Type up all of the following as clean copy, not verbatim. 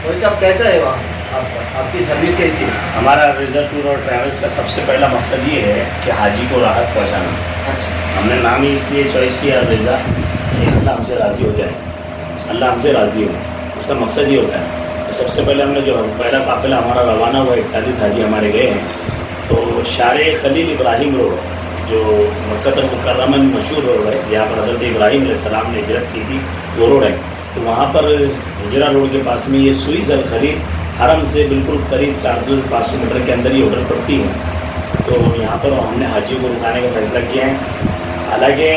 वैसे अब कैसा है वहाँ आपकी सर्विस कैसी है? हमारा रिजर्व टूर और ट्रैवल्स का सबसे पहला मकसद ये है कि हाजी को राहत पहुंचाना। अच्छा, हमने नाम ही इसलिए चॉइस किया रिज़ा कि अल्लाह हमसे राज़ी हो जाए, अल्लाह हमसे राज़ी हो, इसका मकसद ये होता है। तो सबसे पहले हमने जो पहला काफ़िला हमारा रवाना हुआ 41 हाजी हमारे गए हैं, तो शारे खलील इब्राहिम रोड जो मक्का मुकर्रमा में मशहूर रोड है, जहाँ पर हज़रत इब्राहिम अलैहिस्सलाम ने हिजरत की थी, वो रोड है। तो वहाँ पर हिजरा रोड के पास में ये सुइज़ अल खलील हरम से बिल्कुल करीब 400-500 मीटर के अंदर ही होटल पड़ती है। तो यहाँ पर हमने हाजियों को रुकाने का फैसला किया है। हालांकि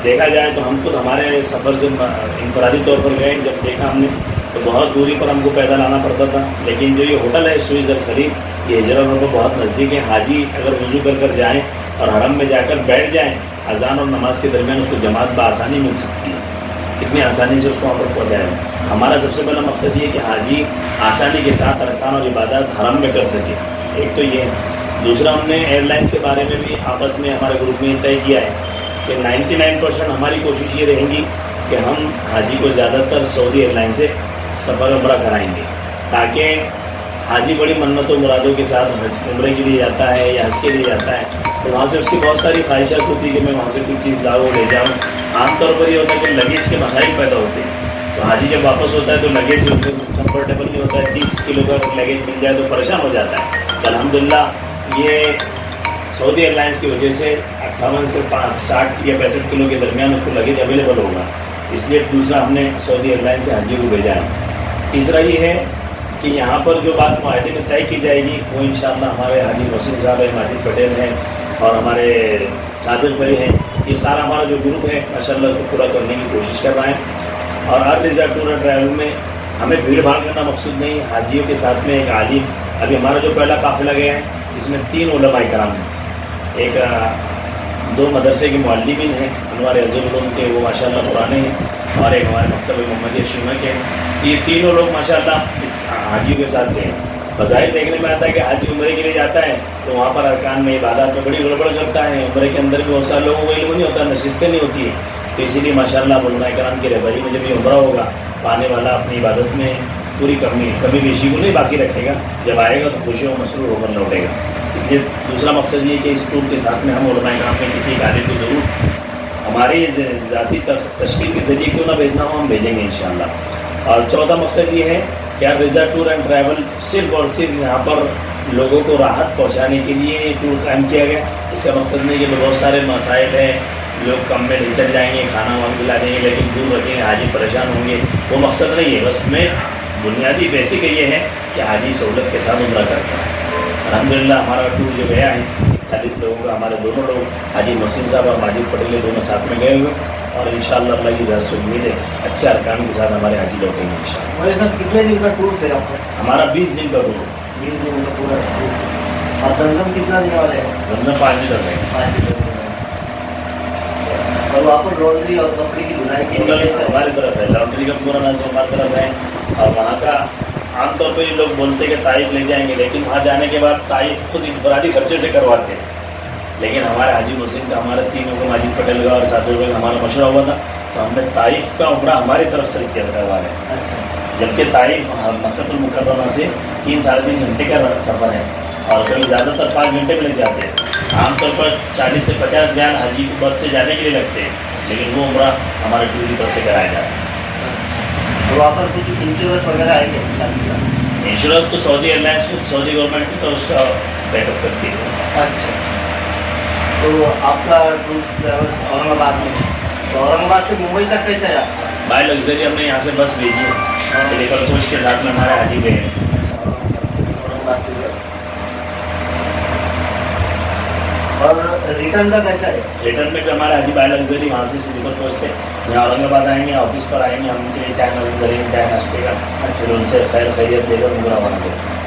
देखा जाए तो हम खुद हमारे सफ़र से इनफरादी तौर पर गए, जब देखा हमने तो बहुत दूरी पर हमको पैदल आना पड़ता था, लेकिन जो ये होटल है सुइज़ अल खलील, ये हिजरा रोड पर बहुत नज़दीक है। हाजी अगर वज़ू कर जाएँ और हरम में जाकर बैठ जाएँ, अज़ान और नमाज के दरमियान उसको जमात बआसानी मिल सकती है, इतनी आसानी से उसको वहाँ पर पहुँचाया। हमारा सबसे पहला मकसद ये कि हाजी आसानी के साथ अरकान और इबादत हरम में कर सके, एक तो ये है। दूसरा, हमने एयरलाइंस के बारे में भी आपस में हमारे ग्रुप में तय किया है कि 99% हमारी कोशिश ये रहेगी कि हम हाजी को ज़्यादातर सऊदी एयरलाइन से सफ़र उम्रा कराएंगे, ताकि हाजी बड़ी मन्नतों मुरादों के साथ हज उम्रे के लिए जाता है या हज के लिए जाता है, तो वहाँ से उसकी बहुत सारी ख्वाहिशात होती है कि मैं वहाँ से कुछ चीज़ लाऊँ ले जाऊँ। आमतौर पर ये होता है कि लगेज के मसाइल पैदा होते हैं, तो हाजी जब वापस होता है तो लगेज कंफर्टेबल नहीं होता है, 30 किलो का लगेज मिल जाए तो परेशान हो जाता है। तो अल्हम्दुलिल्लाह ये सऊदी एयरलाइंस की वजह से 58 से 60 या 65 किलो के दरमियान उसको लगेज अवेलेबल होगा, इसलिए दूसरा हमने सऊदी एयरलाइन से हाजी को भेजा है। तीसरा ये है कि यहाँ पर जो बात मुआहदे में तय की जाएगी वो इंशाअल्लाह हमारे हाजी मोहसिन साहब है, माजिद पटेल हैं और हमारे सादिक भाई हैं, ये सारा हमारा जो ग्रुप है माशाअल्लाह उसको पूरा करने की कोशिश कर रहे हैं। और हर रिज़र्व टूर और ट्रैवल में हमें भीड़ भाड़ करना मकसूद नहीं, हाजियों के साथ में एक आलिम, अभी हमारा जो पहला काफ़िला गया है इसमें 3 उलमा इकराम हैं, एक 2 मदरसे के मुअल्लिमीन हैं हमारे अज़ीज़ के, वो माशाअल्लाह पुराने हैं, और एक हमारे मकतब मोहम्मदिया शिमा के हैं। ये तीनों लोग माशाअल्लाह इस हाजियों के साथ गए हैं। बज़ाहिर देखने में आता है कि हाजी उम्रे के लिए जाता है तो वहाँ पर अरकान में इबादत में बड़ी गड़बड़ करता है, उम्रे के अंदर भी बहुत सारे लोगों को इल्म नहीं होता, नशिस्तें नहीं होती है, तो इसीलिए माशाअल्लाह उलमा इकराम की रहबरी में जब ये उम्रा होगा तो आने वाला अपनी इबादत में पूरी कमी बेशी को नहीं बाकी रखेगा, जब आएगा तो खुशी और मसरूर होकर लौटेगा। इसलिए दूसरा मकसद ये कि इस टूर के साथ में हम उलमा इकराम में किसी एक आलिम को ज़रूर हमारी ज़ाती तशकील के ज़रिए क्यों ना भेजना हो, हम भेजेंगे इंशाअल्लाह। और चौथा मकसद ये है कि रिज़र्व टूर एंड ट्रैवल सिर्फ और सिर्फ यहाँ पर लोगों को राहत पहुँचाने के लिए टूर कायम किया गया। इसका मकसद नहीं कि बहुत सारे मसाइल हैं, लोग कम में ले चल जाएंगे, खाना वाना खिला देंगे लेकिन दूर रखेंगे, हाजी परेशान होंगे, वो मकसद नहीं है। बस में बुनियादी बेसिक ये है कि हाजी सहूलत के साथ उम्रा करता है। अल्हम्दुलिल्लाह हमारा टूर जो गया है 41 लोगों का, हमारे दोनों लोग हाजी मोहसिन साहब और माजिद पटेल दोनों साथ में गए हुए, और इंशाअल्लाह अल्लाह की ज़ात से उम्मीद है अच्छे अरकान के साथ हमारे हाजी लौटेंगे इंशाअल्लाह। और सर कितने दिन का टूर है आपका? हमारा 20 दिन का टूर, 20 दिन का पूरा टूर। और जमजम कितना दिन वाले हैं? जमजम 5 दिन रहेंगे। 5 दिन। और वहाँ पर लॉन्ड्री और कपड़े की धुलाई के लिए हमारी तरफ है, लॉन्ड्री का पूरा नाम हमारी तरफ है। और वहाँ का आमतौर पर ये लोग बोलते हैं कि ताइफ ले जाएंगे, लेकिन वहाँ जाने के बाद ताइफ खुद इनफरादी खर्चे से करवाते हैं, लेकिन हमारे हाजी मोहसिन का, हमारे तीनों को, माजिद पटेल का और सादिक भाई का हमारा मशवरा हुआ था, तो हमने ताइफ का उम्रा हमारी तरफ से करवा है। अच्छा, जबकि ताइफ मक्का मुकर्रमा से 3-3.5 घंटे का सफ़र है, और कभी ज़्यादातर 5 घंटे में लग जाते हैं। आमतौर पर 40 से 50 रियाल हाजी को बस से जाने के लिए लगते हैं, लेकिन वो उम्रा हमारे टूर की तरफ से कराया जाता है। तो वहाँ पर कुछ इंश्योरेंस वगैरह है क्या? इंश्योरेंस तो सऊदी एयरलाइंस, सऊदी गवर्नमेंट की तो उसका बैकअप करती है। अच्छा, तो आपका टूर ट्रैवल्स औरंगाबाद में, तो औरंगाबाद से मुंबई तक कैसा है आपका? बाय लग्जरी हमने यहाँ से बस भेजी है, स्लीपर कोच के साथ में हमारे हाजी गए हैं। औरंगाबाद से गए। और रिटर्न का कैसा है? रिटर्न में भी हमारे हाजी बाय लग्जरी वहाँ से स्लीपर कोच से यहाँ औरंगाबाद आएंगे, ऑफिस पर आएंगे, हम उनके लिए चाय नाश्ते करेंगे, चाय नाश्ते का फिर उनसे खैर खैरियत देकर उनको रवाना करेंगे।